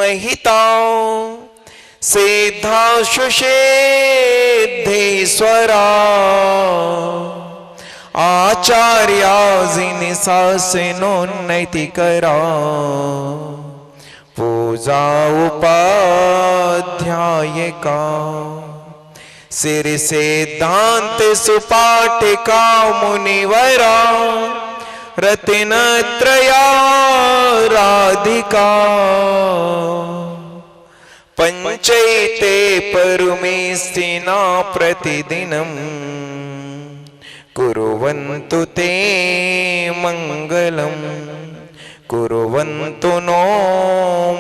महिता सिद्धाशुषेद्धेश्वरा आचार्याजिन शासनोन्नति करा पूजा उपाध्यायिका सिर सिद्धांत सुपाठिका मुनिवरा रत्नत्रया राधिका पंचैते परमेष्टिना प्रतिदिनं कुर्वन्तु ते मंगलम् कुर्वन्तु नो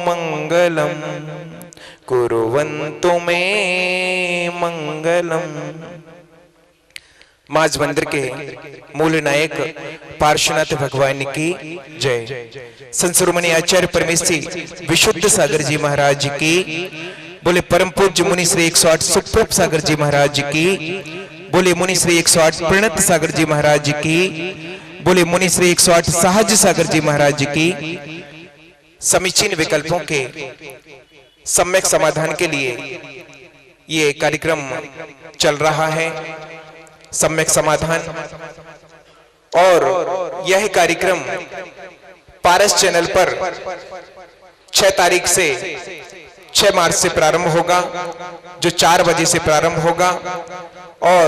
मंगलम् कुर्वन्तु मे मंगलम्। माज मंदिर के मूल नायक पार्श्वनाथ भगवान की जय। संत आचार्य परमेश्वरी विशुद्ध सागर जी महाराज की बोले। परम पूज्य मुनि श्री 108 सुप्रभ सागर जी महाराज की बोले। मुनि श्री 108 प्रणत सागर जी महाराज की बोले। मुनि श्री 108 सहज सागर जी महाराज की समीचीन विकल्पों के सम्यक समाधान के लिए ये कार्यक्रम चल रहा है, सम्यक समाधान। और यह कार्यक्रम पारस चैनल पर 6 तारीख से 6 मार्च से प्रारंभ होगा, जो 4 बजे से प्रारंभ होगा। और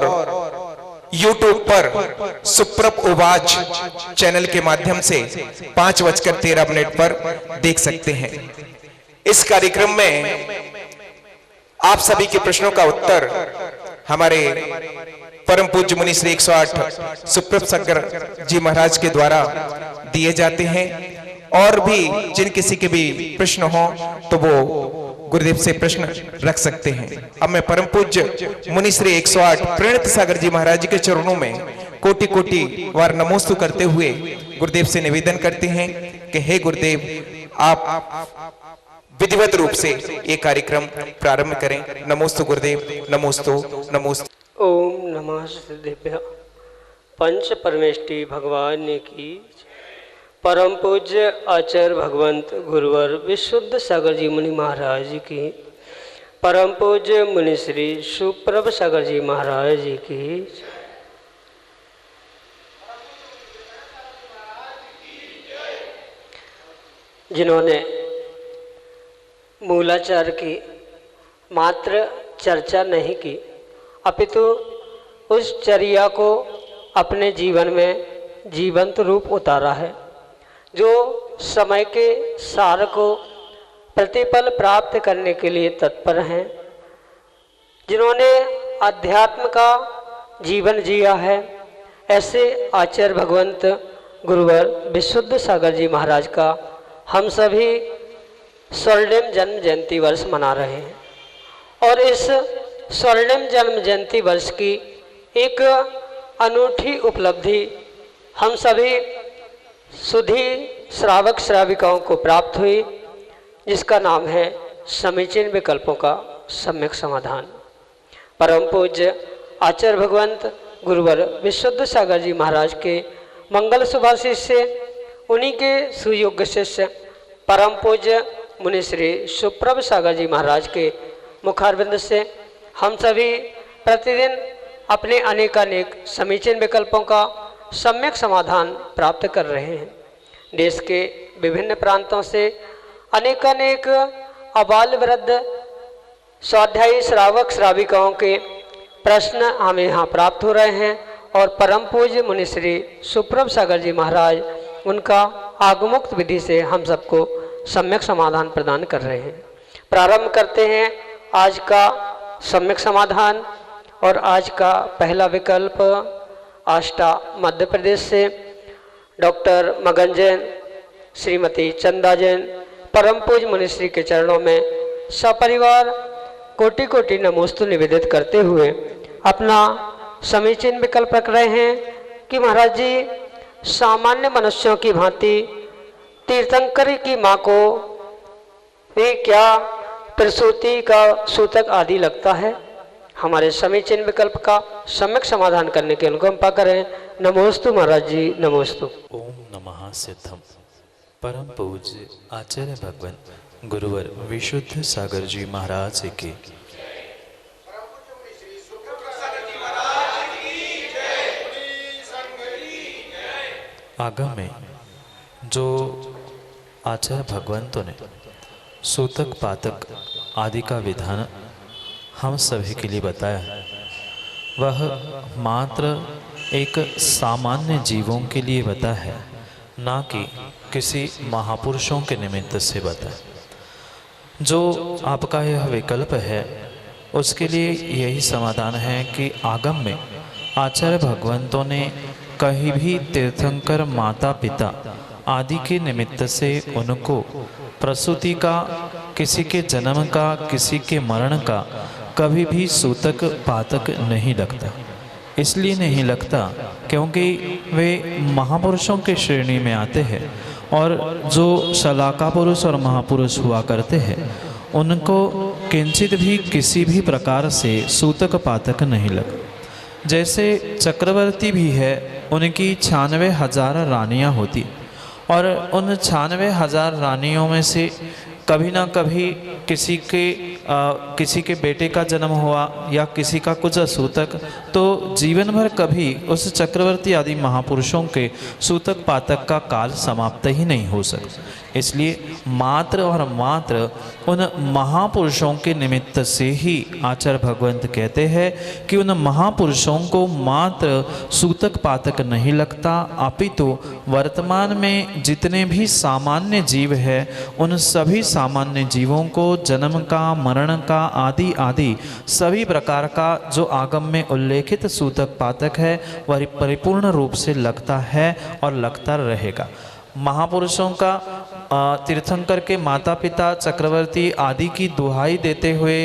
YouTube पर सुप्रभ उवाच चैनल के माध्यम से 5:13 पर देख सकते हैं। इस कार्यक्रम में आप सभी के प्रश्नों का उत्तर हमारे परम पूज्य मुनि श्री 108 सुप्रभ सागर जी महाराज के द्वारा दिए जाते हैं। और भी जिन किसी के भी प्रश्न हो तो वो गुरुदेव से प्रश्न रख सकते हैं। अब मैं परम पूज्य मुनि श्री 108 प्रणत सागर जी महाराज के चरणों में कोटि कोटि बार नमोस्तु करते हुए गुरुदेव से निवेदन करते हैं कि हे गुरुदेव, आप विधिवत रूप से ये कार्यक्रम प्रारंभ करें। नमोस्तु गुरुदेव, नमोस्तु नमोस्तु। ओम नमः सिद्धेभ्यः। पंच परमेष्टि भगवान की परम पूज्य आचार्य भगवंत गुरुवर विशुद्ध सागर जी मुनि महाराज की परम पूज्य मुनि श्री सुप्रभ सागर जी महाराज की जिन्होंने मूलाचार की मात्र चर्चा नहीं की अपितु उस चर्या को अपने जीवन में जीवंत रूप उतारा है, जो समय के सार को प्रतिपल प्राप्त करने के लिए तत्पर हैं, जिन्होंने अध्यात्म का जीवन जिया है। ऐसे आचार्य भगवंत गुरुवर विशुद्ध सागर जी महाराज का हम सभी स्वर्णिम जन्म जयंती वर्ष मना रहे हैं। और इस स्वर्णिम जन्म जयंती वर्ष की एक अनूठी उपलब्धि हम सभी सुधी श्रावक श्राविकाओं को प्राप्त हुई, जिसका नाम है समीचीन विकल्पों का सम्यक समाधान। परम पूज्य आचार्य भगवंत गुरुवर विशुद्ध सागर जी महाराज के मंगल सुभाषिष से उन्हीं के सुयोग्य शिष्य परम पूज्य मुनि श्री सुप्रभ सागर जी महाराज के मुखारविंद से हम सभी प्रतिदिन अपने अनेकानेक समीचीन विकल्पों का सम्यक समाधान प्राप्त कर रहे हैं। देश के विभिन्न प्रांतों से अनेकानेक अबाल वृद्ध स्वाध्यायी श्रावक श्राविकाओं के प्रश्न हमें यहाँ प्राप्त हो रहे हैं और परम पूज्य मुनि श्री सुप्रभ सागर जी महाराज उनका आगमुक्त विधि से हम सबको सम्यक समाधान प्रदान कर रहे हैं। प्रारंभ करते हैं आज का सम्यक समाधान। और आज का पहला विकल्प आष्टा मध्य प्रदेश से डॉक्टर मगन जैन, श्रीमती चंदा जैन परम पूज्य मुनिश्री के चरणों में सपरिवार कोटि कोटि नमोस्तु निवेदित करते हुए अपना समीचीन विकल्प रख रहे हैं कि महाराज जी, सामान्य मनुष्यों की भांति तीर्थंकरी की माँ को भी क्या प्रसूति का सूतक आदि लगता है? हमारे समीचीन विकल्प का सम्यक समाधान करने की अनुकंपा करें। नमोस्तु महाराज जी, नमोस्तु। ओम नमः सिद्धम। परम पूज्य आचार्य भगवंत गुरुवर विशुद्ध सागर जी महाराज की। आगम में जो आचार्य भगवंतों ने सूतक पातक आदि का विधान हम सभी के लिए बताया है, वह मात्र एक सामान्य जीवों के लिए बता है, ना कि किसी महापुरुषों के निमित्त से बता है। जो आपका यह विकल्प है उसके लिए यही समाधान है कि आगम में आचार्य भगवंतों ने कहीं भी तीर्थंकर माता पिता आदि के निमित्त से उनको प्रसूति का, किसी के जन्म का, किसी के मरण का कभी भी सूतक पातक नहीं लगता। इसलिए नहीं लगता क्योंकि वे महापुरुषों के श्रेणी में आते हैं और जो शलाका पुरुष और महापुरुष हुआ करते हैं उनको किंचित भी किसी भी प्रकार से सूतक पातक नहीं लगा। जैसे चक्रवर्ती भी है, उनकी 96,000 रानियां होती और उन 96,000 रानियों में से कभी ना कभी किसी के बेटे का जन्म हुआ या किसी का कुछ सूतक, तो जीवन भर कभी उस चक्रवर्ती आदि महापुरुषों के सूतक पातक का काल समाप्त ही नहीं हो सकता। इसलिए मात्र और मात्र उन महापुरुषों के निमित्त से ही आचार्य भगवंत कहते हैं कि उन महापुरुषों को मात्र सूतक पातक नहीं लगता, अपितु वर्तमान में जितने भी सामान्य जीव है उन सभी सामान्य जीवों को जन्म का, मरण का आदि आदि सभी प्रकार का जो आगम में उल्लेखित सूतक पातक है वह परिपूर्ण रूप से लगता है और लगता रहेगा। महापुरुषों का तीर्थंकर के माता पिता चक्रवर्ती आदि की दुहाई देते हुए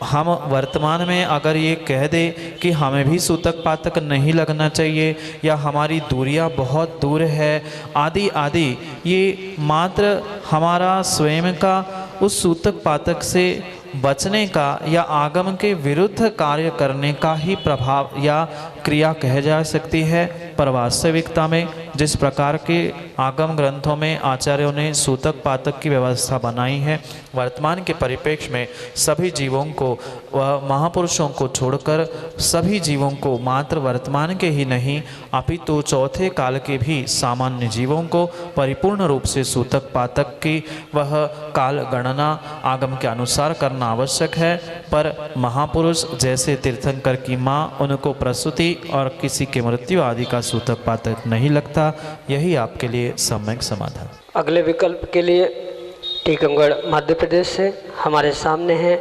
हम वर्तमान में अगर ये कह दे कि हमें भी सूतक पातक नहीं लगना चाहिए या हमारी दूरियां बहुत दूर है आदि आदि, ये मात्र हमारा स्वयं का उस सूतक पातक से बचने का या आगम के विरुद्ध कार्य करने का ही प्रभाव या क्रिया कह जा सकती है। पर वास्तविकता में जिस प्रकार के आगम ग्रंथों में आचार्यों ने सूतक पातक की व्यवस्था बनाई है, वर्तमान के परिप्रेक्ष्य में सभी जीवों को व महापुरुषों को छोड़कर सभी जीवों को मात्र वर्तमान के ही नहीं अपितु चौथे काल के भी सामान्य जीवों को परिपूर्ण रूप से सूतक पातक की वह काल गणना आगम के अनुसार करना आवश्यक है। पर महापुरुष जैसे तीर्थंकर की माँ, उनको प्रसूति और किसी के मृत्यु आदि का सूतक पातक नहीं लगता। यही आपके लिए सम्यक समाधान। अगले विकल्प के लिए टीकमगढ़ मध्य प्रदेश से हमारे सामने हैं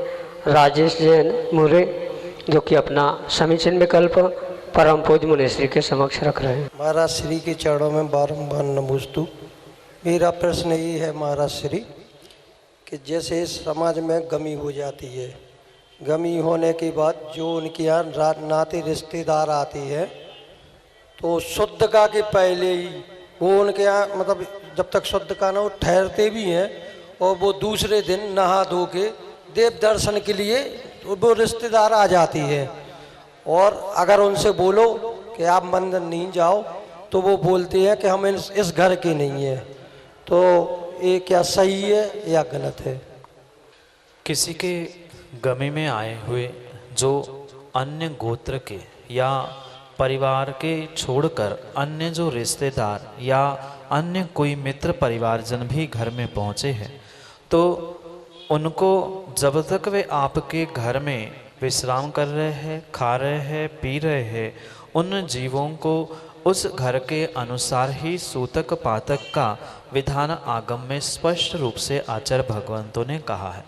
राजेश जैन मुरे, जो कि अपना समीचीन विकल्प परम पूज्य मुनिश्री के समक्ष रख रहे हैं। महाराज श्री के चरणों में बारंबार नमोस्तु। मेरा प्रश्न ये है महाराज श्री कि जैसे समाज में गमी हो जाती है, गमी होने के बाद जो उनके यहाँ नाते रिश्तेदार आती है तो शुद्धका के पहले ही वो उनके यहाँ मतलब जब तक शुद्धका ना वो ठहरते भी हैं और वो दूसरे दिन नहा धो के देव दर्शन के लिए वो रिश्तेदार आ जाती है। और अगर उनसे बोलो कि आप मंदिर नहीं जाओ तो वो बोलते हैं कि हम इस घर के नहीं हैं। तो ये क्या सही है या गलत है? किसी के गमी में आए हुए जो अन्य गोत्र के या परिवार के छोड़कर अन्य जो रिश्तेदार या अन्य कोई मित्र परिवारजन भी घर में पहुँचे हैं, तो उनको जब तक वे आपके घर में विश्राम कर रहे हैं, खा रहे हैं, पी रहे हैं, उन जीवों को उस घर के अनुसार ही सूतक पातक का विधान आगम में स्पष्ट रूप से आचार्य भगवंतों ने कहा है।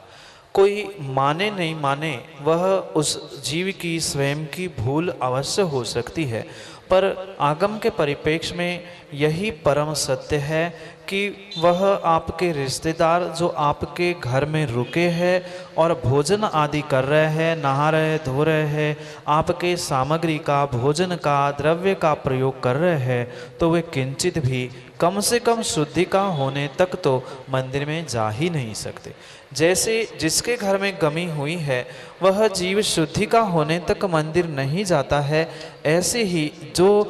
कोई माने नहीं माने, वह उस जीव की स्वयं की भूल अवश्य हो सकती है, पर आगम के परिप्रेक्ष्य में यही परम सत्य है कि वह आपके रिश्तेदार जो आपके घर में रुके हैं और भोजन आदि कर रहे हैं, नहा रहे, धो रहे हैं, आपके सामग्री का, भोजन का, द्रव्य का प्रयोग कर रहे हैं, तो वे किंचित भी कम से कम शुद्धि का होने तक तो मंदिर में जा ही नहीं सकते। जैसे जिसके घर में गमी हुई है वह जीव शुद्धि का होने तक मंदिर नहीं जाता है, ऐसे ही जो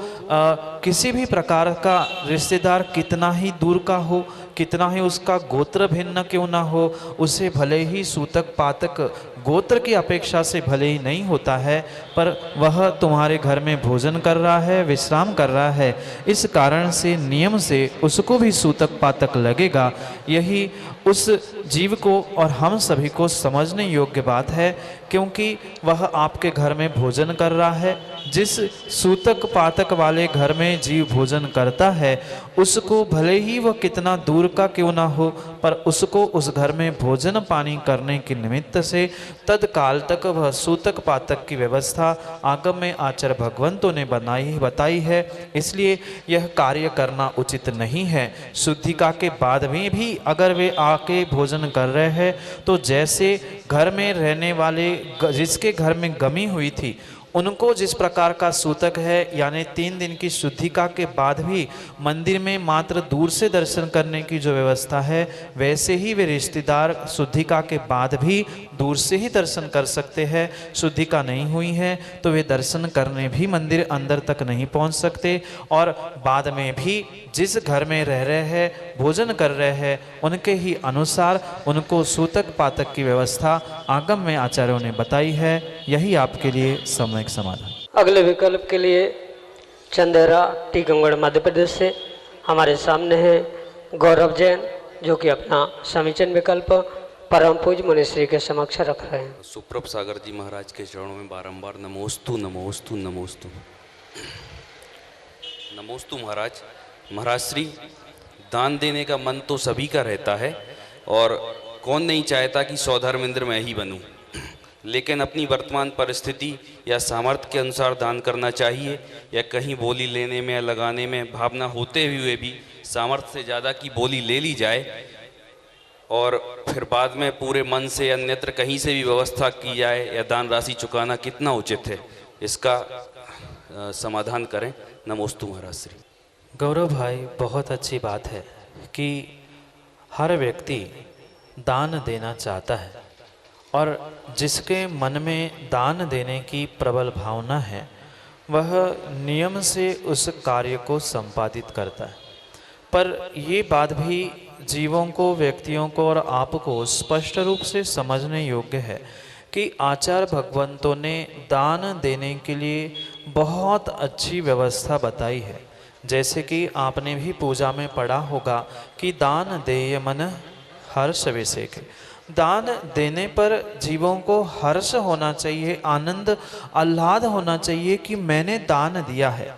किसी भी प्रकार का रिश्तेदार कितना ही दूर का हो, कितना ही उसका गोत्र भिन्न क्यों ना हो, उसे भले ही सूतक पातक गोत्र की अपेक्षा से भले ही नहीं होता है, पर वह तुम्हारे घर में भोजन कर रहा है, विश्राम कर रहा है, इस कारण से नियम से उसको भी सूतक पातक लगेगा। यही उस जीव को और हम सभी को समझने योग्य बात है, क्योंकि वह आपके घर में भोजन कर रहा है। जिस सूतक पातक वाले घर में जीव भोजन करता है, उसको भले ही वह कितना दूर का क्यों ना हो, पर उसको उस घर में भोजन पानी करने के निमित्त से तत्काल तक वह सूतक पातक की व्यवस्था आगम में आचार्य भगवंतों ने बताई है। इसलिए यह कार्य करना उचित नहीं है। शुद्धिका के बाद में भी अगर वे आके भोजन कर रहे हैं, तो जैसे घर में रहने वाले जिसके घर में गमी हुई थी, उनको जिस प्रकार का सूतक है, यानी 3 दिन की शुद्धिका के बाद भी मंदिर में मात्र दूर से दर्शन करने की जो व्यवस्था है, वैसे ही वे रिश्तेदार शुद्धिका के बाद भी दूर से ही दर्शन कर सकते हैं। शुद्धिका नहीं हुई है तो वे दर्शन करने भी मंदिर अंदर तक नहीं पहुंच सकते, और बाद में भी जिस घर में रह रहे हैं, भोजन कर रहे हैं, उनके ही अनुसार उनको सूतक पातक की व्यवस्था आगम में आचार्यों ने बताई है। यही आपके लिए सामयिक समाधान। अगले विकल्प के लिए चंदेरा टीकमगढ़ मध्य प्रदेश से हमारे सामने है गौरव जैन, जो कि अपना समीचीन विकल्प परम पूज्य मुनिश्री के समक्ष रख रहे हैं। सुप्रभ सागर जी महाराज के चरणों में बारंबार नमोस्तु नमोस्तु नमोस्तु नमोस्तु। महाराज, महाराज श्री, दान देने का मन तो सभी का रहता है, और कौन नहीं चाहता कि सौधर्मेंद्र मैं ही बनूं, लेकिन अपनी वर्तमान परिस्थिति या सामर्थ्य के अनुसार दान करना चाहिए, या कहीं बोली लेने में या लगाने में भावना होते हुए भी सामर्थ्य से ज़्यादा की बोली ले ली जाए, और फिर बाद में पूरे मन से अन्यत्र कहीं से भी व्यवस्था की जाए, या दान राशि चुकाना कितना उचित है, इसका समाधान करें। नमोस्तु महाराज श्री। गौरव भाई, बहुत अच्छी बात है कि हर व्यक्ति दान देना चाहता है, और जिसके मन में दान देने की प्रबल भावना है, वह नियम से उस कार्य को संपादित करता है। पर ये बात भी जीवों को, व्यक्तियों को और आपको स्पष्ट रूप से समझने योग्य है कि आचार्य भगवंतों ने दान देने के लिए बहुत अच्छी व्यवस्था बताई है। जैसे कि आपने भी पूजा में पढ़ा होगा कि दान देय मन हर्ष विषय के। दान देने पर जीवों को हर्ष होना चाहिए, आनंद आह्लाद होना चाहिए कि मैंने दान दिया है,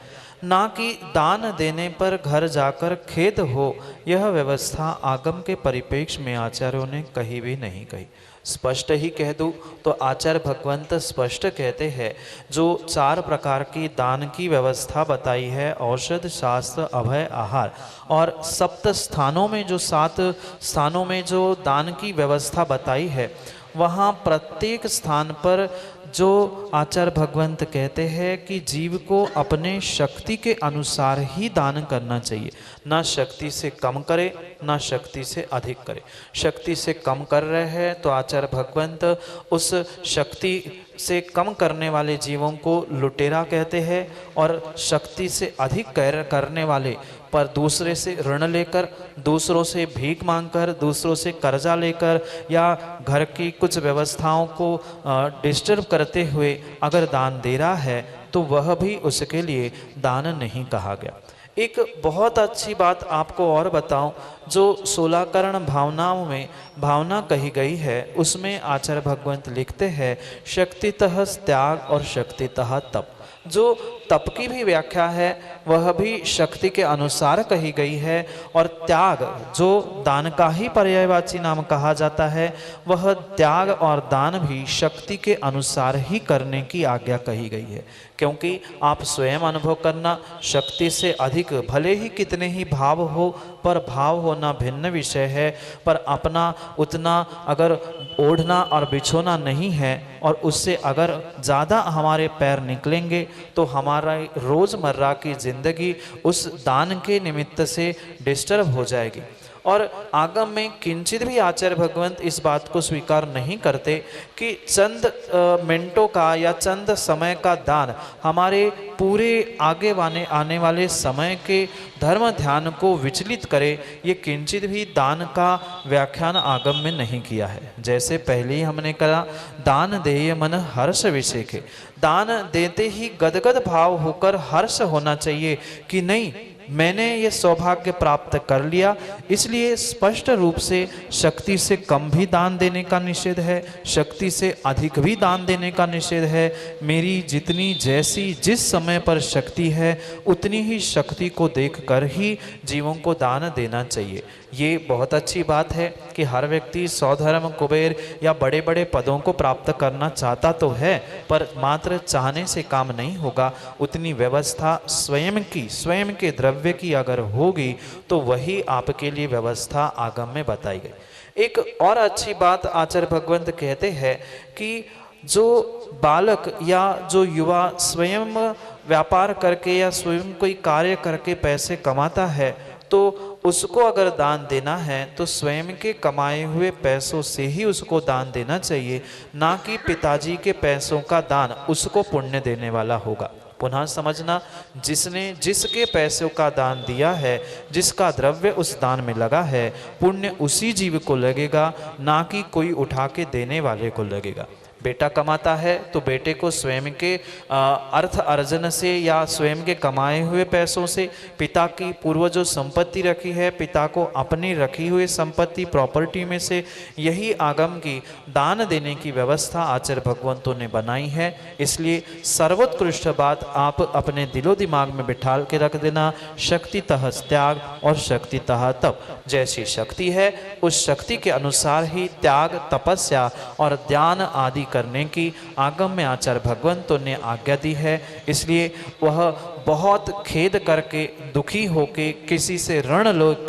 ना कि दान देने पर घर जाकर खेद हो। यह व्यवस्था आगम के परिप्रेक्ष्य में आचार्यों ने कहीं भी नहीं कही। स्पष्ट ही कह दूँ तो आचार्य भगवंत स्पष्ट कहते हैं, जो 4 प्रकार की दान की व्यवस्था बताई है, औषध, शास्त्र, अभय, आहार, और 7 स्थानों में जो 7 स्थानों में जो दान की व्यवस्था बताई है, वहाँ प्रत्येक स्थान पर जो आचार्य भगवंत कहते हैं कि जीव को अपने शक्ति के अनुसार ही दान करना चाहिए, ना शक्ति से कम करे ना शक्ति से अधिक करे। शक्ति से कम कर रहे हैं तो आचार्य भगवंत उस शक्ति से कम करने वाले जीवों को लुटेरा कहते हैं, और शक्ति से अधिक करने वाले पर दूसरे से ऋण लेकर, दूसरों से भीख मांगकर, दूसरों से कर्जा लेकर, या घर की कुछ व्यवस्थाओं को डिस्टर्ब करते हुए अगर दान दे रहा है, तो वह भी उसके लिए दान नहीं कहा गया। एक बहुत अच्छी बात आपको और बताऊं, जो 16 करण भावनाओं में भावना कही गई है, उसमें आचार्य भगवंत लिखते हैं, शक्तितः त्याग और शक्तितः तप। जो तप की भी व्याख्या है वह भी शक्ति के अनुसार कही गई है, और त्याग जो दान का ही पर्यायवाची नाम कहा जाता है, वह त्याग और दान भी शक्ति के अनुसार ही करने की आज्ञा कही गई है। क्योंकि आप स्वयं अनुभव करना, शक्ति से अधिक भले ही कितने ही भाव हो, पर भाव होना भिन्न विषय है, पर अपना उतना अगर ओढ़ना और बिछोना नहीं है, और उससे अगर ज़्यादा हमारे पैर निकलेंगे तो हमारा रोज़मर्रा की ज़िंदगी उस दान के निमित्त से डिस्टर्ब हो जाएगी। और आगम में किंचित भी आचार्य भगवंत इस बात को स्वीकार नहीं करते कि चंद मिनटों का या चंद समय का दान हमारे पूरे आगे आने वाले समय के धर्म ध्यान को विचलित करे, ये किंचित भी दान का व्याख्यान आगम में नहीं किया है। जैसे पहले ही हमने कहा, दान देय मन हर्ष विषेखे, दान देते ही गदगद भाव होकर हर्ष होना चाहिए कि नहीं, मैंने ये सौभाग्य प्राप्त कर लिया। इसलिए स्पष्ट रूप से शक्ति से कम भी दान देने का निषेध है, शक्ति से अधिक भी दान देने का निषेध है। मेरी जितनी जैसी जिस समय पर शक्ति है उतनी ही शक्ति को देखकर ही जीवों को दान देना चाहिए। ये बहुत अच्छी बात है कि हर व्यक्ति सौधर्म कुबेर या बड़े बड़े पदों को प्राप्त करना चाहता तो है, पर मात्र चाहने से काम नहीं होगा। उतनी व्यवस्था स्वयं के द्रव्य की अगर होगी तो वही आपके लिए व्यवस्था आगम में बताई गई। एक और अच्छी बात आचार्य भगवंत कहते हैं कि जो बालक या जो युवा स्वयं व्यापार करके या स्वयं कोई कार्य करके पैसे कमाता है तो उसको अगर दान देना है तो स्वयं के कमाए हुए पैसों से ही उसको दान देना चाहिए, ना कि पिताजी के पैसों का दान उसको पुण्य देने वाला होगा। पुनः समझना, जिसके पैसों का दान दिया है, जिसका द्रव्य उस दान में लगा है, पुण्य उसी जीव को लगेगा, ना कि कोई उठा के देने वाले को लगेगा। बेटा कमाता है तो बेटे को स्वयं के अर्थ अर्जन से या स्वयं के कमाए हुए पैसों से, पिता की पूर्व जो संपत्ति रखी है, पिता को अपनी रखी हुई संपत्ति प्रॉपर्टी में से, यही आगम की दान देने की व्यवस्था आचार्य भगवंतों ने बनाई है। इसलिए सर्वोत्कृष्ट बात आप अपने दिलो दिमाग में बिठाल के रख देना, शक्तितः त्याग और शक्तितः तप। जैसी शक्ति है उस शक्ति के अनुसार ही त्याग, तपस्या और ध्यान आदि करने की आगम में आचार्य भगवंतों ने आज्ञा दी है। इसलिए वह बहुत खेद करके, दुखी होके, किसी से ऋण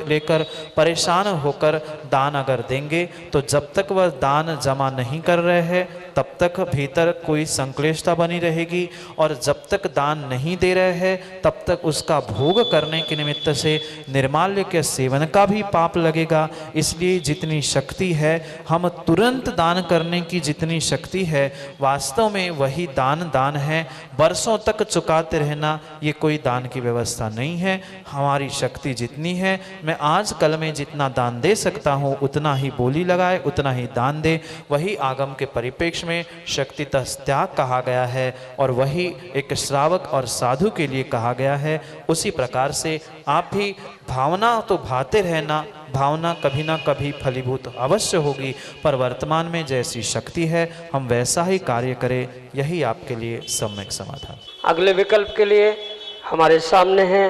लेकर परेशान होकर दान अगर देंगे तो जब तक वह दान जमा नहीं कर रहे हैं तब तक भीतर कोई संक्लेशता बनी रहेगी, और जब तक दान नहीं दे रहे हैं तब तक उसका भोग करने के निमित्त से निर्माल्य के सेवन का भी पाप लगेगा। इसलिए जितनी शक्ति है, हम तुरंत दान करने की जितनी शक्ति है, वास्तव में वही दान है। बरसों तक चुकाते रहना ये कोई दान की व्यवस्था नहीं है। हमारी शक्ति जितनी है, मैं आज कल में जितना दान दे सकता हूँ उतना ही बोली लगाए, उतना ही दान दे। वही आगम के परिप्रेक्ष्य में शक्तितः त्याग कहा गया है, और वही एक श्रावक और साधु के लिए कहा गया है। उसी प्रकार से आप भी भावना तो भाते रहना, भावना कभी ना कभी फलीभूत अवश्य होगी, पर वर्तमान में जैसी शक्ति है हम वैसा ही कार्य करें, यही आपके लिए सम्यक समाधान। अगले विकल्प के लिए हमारे सामने हैं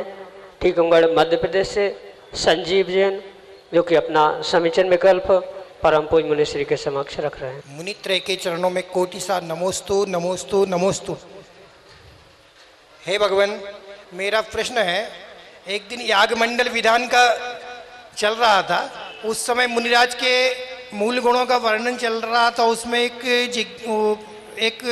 टीकमगढ़ मध्य प्रदेश से संजीव जैन, जो कि अपना समीचीन विकल्प परम पूज्य मुनि श्री के समक्ष रख रहे हैं। मुनित्रय के चरणों में कोटि सा नमोस्तु नमोस्तु नमोस्तु। हे भगवान, मेरा प्रश्न है, एक दिन यागमंडल विधान का चल रहा था, उस समय मुनिराज के मूल गुणों का वर्णन चल रहा था। उसमें एक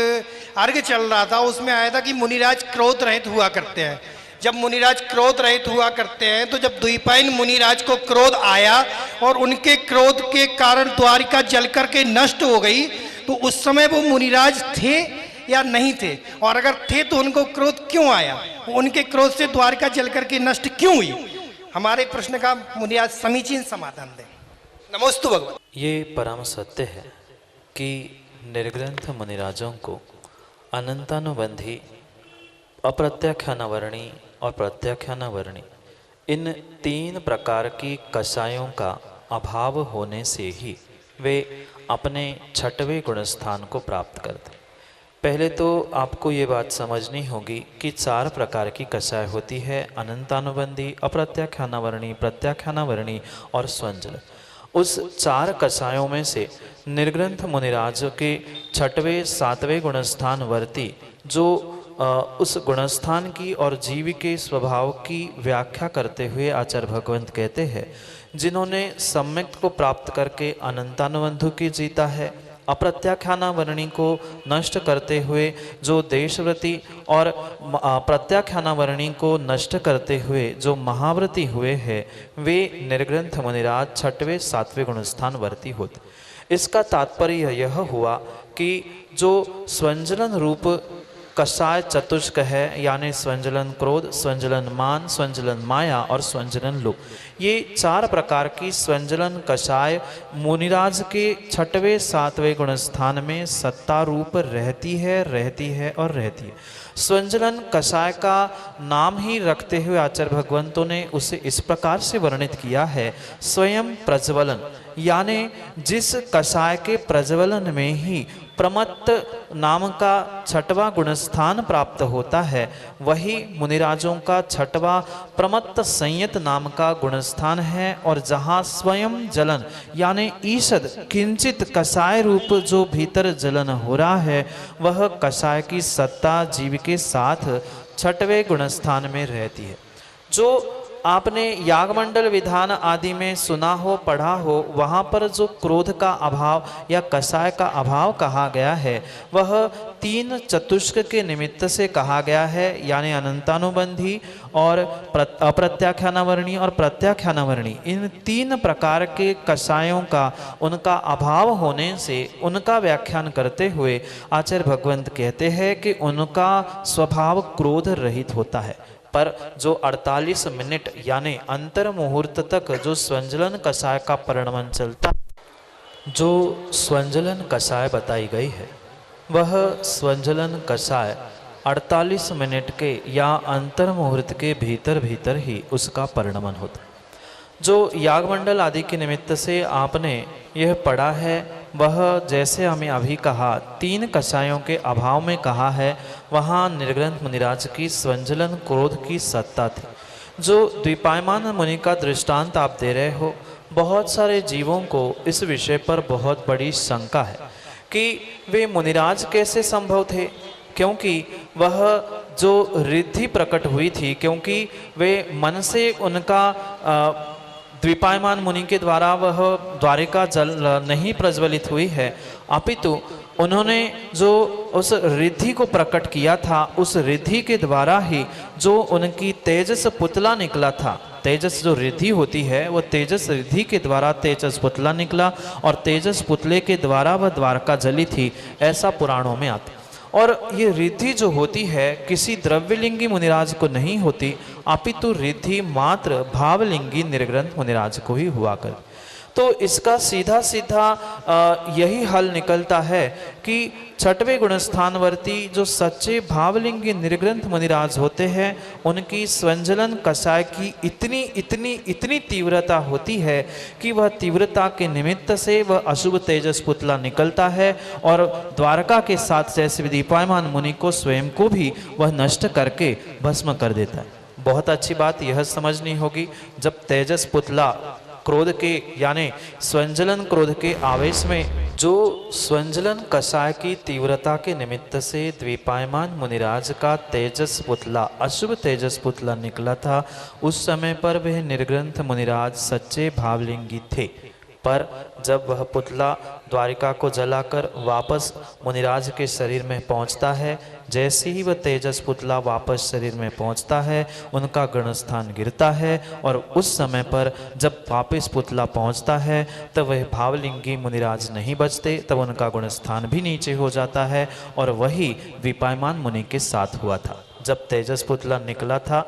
अर्घ चल रहा था, उसमें आया था कि मुनिराज क्रोध रहित हुआ करते हैं। जब मुनिराज क्रोध रहित हुआ करते हैं तो जब द्विपायन मुनिराज को क्रोध आया और उनके क्रोध के कारण द्वारिका जल करके नष्ट हो गई, तो उस समय वो मुनिराज थे या नहीं थे, और अगर थे तो उनको क्रोध क्यों आया, उनके क्रोध से द्वारिका जल करके नष्ट क्यों हुई? हमारे प्रश्न का मुनिराज समीचीन समाधान दें। नमोस्तु भगवान। ये परम सत्य है कि निर्ग्रंथ मुनिराजों को अनंतानुबंधी, अप्रत्याख्यानावरणी और प्रत्याख्यानावरणी, इन तीन प्रकार की कषायों का अभाव होने से ही वे अपने छठवें गुणस्थान को प्राप्त करते। पहले तो आपको ये बात समझनी होगी कि चार प्रकार की कषाय होती है: अनंतानुबंधी, अप्रत्याख्यानावरणी, प्रत्याख्यानावरणी और स्वंजल। उस चार कषायों में से निर्ग्रंथ मुनिराज के छठवें सातवें गुणस्थान वर्ती जो उस गुणस्थान की और जीव के स्वभाव की व्याख्या करते हुए आचार्य भगवंत कहते हैं, जिन्होंने सम्यक को प्राप्त करके अनंतानुबंधु की जीता है, अप्रत्याख्यानावरणी को नष्ट करते हुए जो देशव्रती और प्रत्याख्यानावरणी को नष्ट करते हुए जो महाव्रती हुए हैं, वे निर्ग्रंथ मुनिराज छठवें सातवें गुणस्थान वर्ती होते। इसका तात्पर्य यह हुआ कि जो स्वंजलन रूप कषाय चतुष्क है, यानी स्वंजलन क्रोध, स्वंजलन मान, स्वंजलन माया और स्वंजलन लोभ। ये 4 प्रकार की स्वंजलन कषाय मुनिराज के 6वें 7वें गुणस्थान में सत्ता रूप रहती है और रहती है। स्वंजलन कषाय का नाम ही रखते हुए आचार्य भगवंतों ने उसे इस प्रकार से वर्णित किया है, स्वयं प्रज्वलन, यानी जिस कषाय के प्रज्वलन में ही प्रमत्त नाम का 6वां गुणस्थान प्राप्त होता है, वही मुनिराजों का 6वां प्रमत्त संयत नाम का गुणस्थान है। और जहाँ स्वयं जलन यानी ईषद किंचित कषाय रूप जो भीतर जलन हो रहा है, वह कषाय की सत्ता जीव के साथ 6वें गुणस्थान में रहती है। जो आपने यागमंडल विधान आदि में सुना हो, पढ़ा हो, वहाँ पर जो क्रोध का अभाव या कषाय का अभाव कहा गया है, वह 3 चतुष्क के निमित्त से कहा गया है, यानी अनंतानुबंधी और अप्रत्याख्यानावर्णी और प्रत्याख्यानावर्णी, इन 3 प्रकार के कषायों का उनका अभाव होने से उनका व्याख्यान करते हुए आचार्य भगवंत कहते हैं कि उनका स्वभाव क्रोध रहित होता है। पर जो 48 मिनट यानी अंतर मुहूर्त तक जो स्वंजलन कषाय का परिणमन चलता, जो स्वंजलन कषाय बताई गई है, वह स्वंजलन कषाय 48 मिनट के या अंतर मुहूर्त के भीतर ही उसका परिणमन होता है। जो यागमंडल आदि के निमित्त से आपने यह पढ़ा है, वह जैसे हमें अभी कहा 3 कषायों के अभाव में कहा है, वहाँ निर्ग्रंथ मुनिराज की स्वंजलन क्रोध की सत्ता थी। जो द्विपायमान मुनि का दृष्टांत आप दे रहे हो, बहुत सारे जीवों को इस विषय पर बहुत बड़ी शंका है कि वे मुनिराज कैसे संभव थे, क्योंकि वह जो रिद्धि प्रकट हुई थी, क्योंकि वे मन से उनका द्विपायमान मुनि के द्वारा वह द्वारिका जल नहीं प्रज्वलित हुई है, अपितु उन्होंने जो उस रिद्धि को प्रकट किया था, उस रिद्धि के द्वारा ही जो उनकी तेजस पुतला निकला था, तेजस जो रिद्धि होती है वो तेजस रिद्धि के द्वारा तेजस पुतला निकला और तेजस पुतले के द्वारा वह द्वारका जली थी, ऐसा पुराणों में आता। और ये रिद्धि जो होती है किसी द्रव्यलिंगी मुनिराज को नहीं होती, अपितु रिद्धि मात्र भावलिंगी निर्ग्रंथ मुनिराज को ही हुआ कर। तो इसका सीधा यही हल निकलता है कि 6वें गुणस्थानवर्ती जो सच्चे भावलिंगी निर्ग्रंथ मुनिराज होते हैं, उनकी स्वंजलन कषाय की इतनी तीव्रता होती है कि वह तीव्रता के निमित्त से वह अशुभ तेजस पुतला निकलता है और द्वारका के साथ जैसे दीपायमान मुनि को स्वयं को भी वह नष्ट करके भस्म कर देता है। बहुत अच्छी बात यह समझनी होगी, जब तेजस पुतला क्रोध के यानी स्वंजलन क्रोध के आवेश में जो स्वंजलन कषाय की तीव्रता के निमित्त से द्विपायमान मुनिराज का तेजस पुतला अशुभ तेजस पुतला निकला था, उस समय पर वह निर्ग्रंथ मुनिराज सच्चे भावलिंगी थे। पर जब वह पुतला द्वारिका को जलाकर वापस मुनिराज के शरीर में पहुंचता है, जैसे ही वह तेजस पुतला वापस शरीर में पहुंचता है, उनका गणस्थान गिरता है और उस समय पर जब वापस पुतला पहुंचता है तब वह भावलिंगी मुनिराज नहीं बचते, तब उनका गुणस्थान भी नीचे हो जाता है। और वही विपायमान मुनि के साथ हुआ था। जब तेजस पुतला निकला था,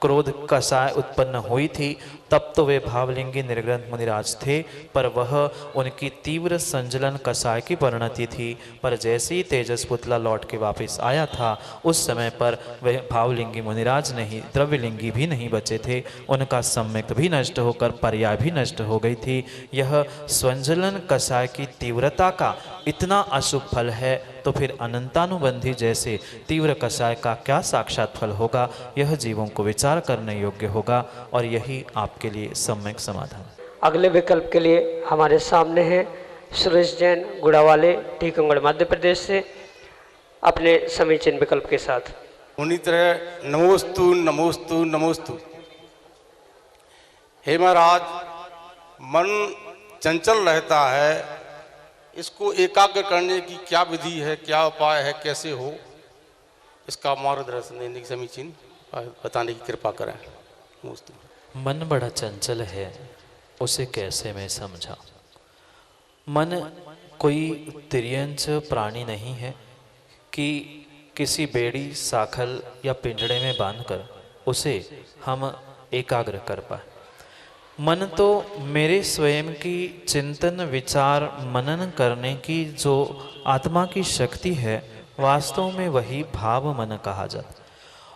क्रोध कषाय उत्पन्न हुई थी, तब तो वे भावलिंगी निर्ग्रंथ मुनिराज थे, पर वह उनकी तीव्र संजलन कषाय की परिणति थी। पर जैसे ही तेजस पुतला लौट के वापस आया था, उस समय पर वह भावलिंगी मुनिराज नहीं, द्रव्यलिंगी भी नहीं बचे थे, उनका सम्यक भी नष्ट होकर पर्याय भी नष्ट हो गई थी। यह स्वंजलन कषाय की तीव्रता का इतना अशुभ फल है, तो फिर अनंतानुबंधी जैसे तीव्र कषाय का क्या साक्षात फल होगा, यह जीवों को विचार करने योग्य होगा और यही आपके लिए सम्यक समाधान। अगले विकल्प के लिए हमारे सामने हैं सुरेश जैन गुड़ावाले, टीकमगढ़, मध्य प्रदेश से, अपने समीचीन विकल्प के साथ। उन्हीं तरह नमोस्तु नमोस्तु नमोस्तु। हे महाराज, मन चंचल रहता है, इसको एकाग्र करने की क्या विधि है, क्या उपाय है, कैसे हो, इसका मार्गदर्शन देने की समीचीन बताने की कृपा करें। मन बड़ा चंचल है, उसे कैसे मैं समझा। मन कोई तिर्यंच प्राणी नहीं है कि किसी बेड़ी, साखल या पिंजड़े में बांधकर उसे हम एकाग्र कर पाए। मन तो मेरे स्वयं की चिंतन, विचार, मनन करने की जो आत्मा की शक्ति है, वास्तव में वही भाव मन कहा जाता।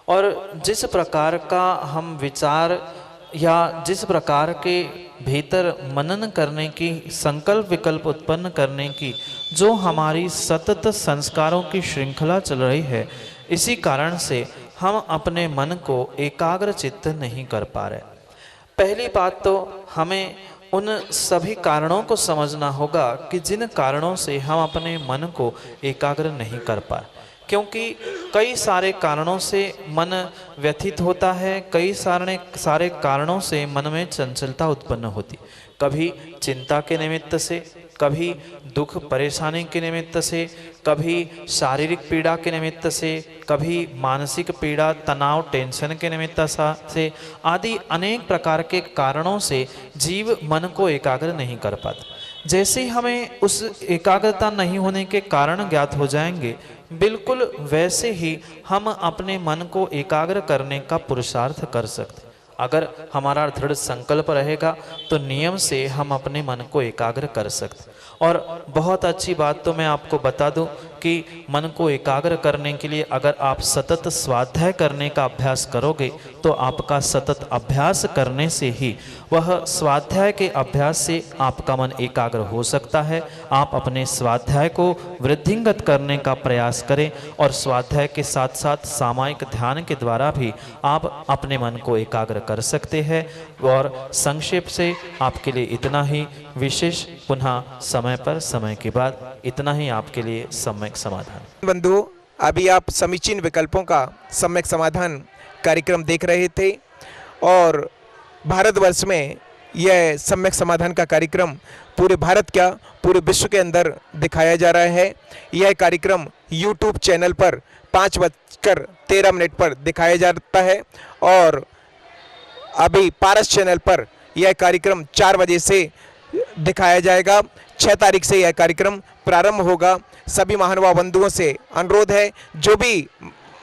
और जिस प्रकार का हम विचार या जिस प्रकार के भीतर मनन करने की, संकल्प विकल्प उत्पन्न करने की जो हमारी सतत संस्कारों की श्रृंखला चल रही है, इसी कारण से हम अपने मन को एकाग्र चित्त नहीं कर पा रहे। पहली बात तो हमें उन सभी कारणों को समझना होगा कि जिन कारणों से हम अपने मन को एकाग्र नहीं कर पाए, क्योंकि कई सारे कारणों से मन व्यथित होता है, कई सारे कारणों से मन में चंचलता उत्पन्न होती, कभी चिंता के निमित्त से, कभी दुख परेशानी के निमित्त से, कभी शारीरिक पीड़ा के निमित्त से, कभी मानसिक पीड़ा, तनाव, टेंशन के निमित्त से, आदि अनेक प्रकार के कारणों से जीव मन को एकाग्र नहीं कर पाता। जैसे ही हमें उस एकाग्रता नहीं होने के कारण ज्ञात हो जाएंगे, बिल्कुल वैसे ही हम अपने मन को एकाग्र करने का पुरुषार्थ कर सकते। अगर हमारा दृढ़ संकल्प रहेगा तो नियम से हम अपने मन को एकाग्र कर सकते। और बहुत अच्छी बात तो मैं आपको बता दूं कि मन को एकाग्र करने के लिए अगर आप सतत स्वाध्याय करने का अभ्यास करोगे तो आपका सतत अभ्यास करने से ही, वह स्वाध्याय के अभ्यास से आपका मन एकाग्र हो सकता है। आप अपने स्वाध्याय को वृद्धिंगत करने का प्रयास करें और स्वाध्याय के साथ साथ सामायिक ध्यान के द्वारा भी आप अपने मन को एकाग्र कर सकते हैं। और संक्षेप से आपके लिए इतना ही, विशेष पुनः समय पर समय के बाद इतना ही आपके लिए सम्यक समाधान। बंधु, अभी आप समीचीन विकल्पों का सम्यक समाधान कार्यक्रम देख रहे थे और भारतवर्ष में यह सम्यक समाधान का कार्यक्रम पूरे भारत क्या पूरे विश्व के अंदर दिखाया जा रहा है। यह कार्यक्रम YouTube चैनल पर 5:13 पर दिखाया जाता है और अभी पारस चैनल पर यह कार्यक्रम 4 बजे से दिखाया जाएगा। 6 तारीख से यह कार्यक्रम प्रारंभ होगा। सभी महानुभाव बंधुओं से अनुरोध है, जो भी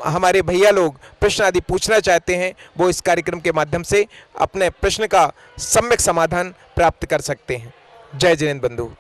हमारे भैया लोग प्रश्न आदि पूछना चाहते हैं वो इस कार्यक्रम के माध्यम से अपने प्रश्न का सम्यक समाधान प्राप्त कर सकते हैं। जय जिनेंद्र बंधु।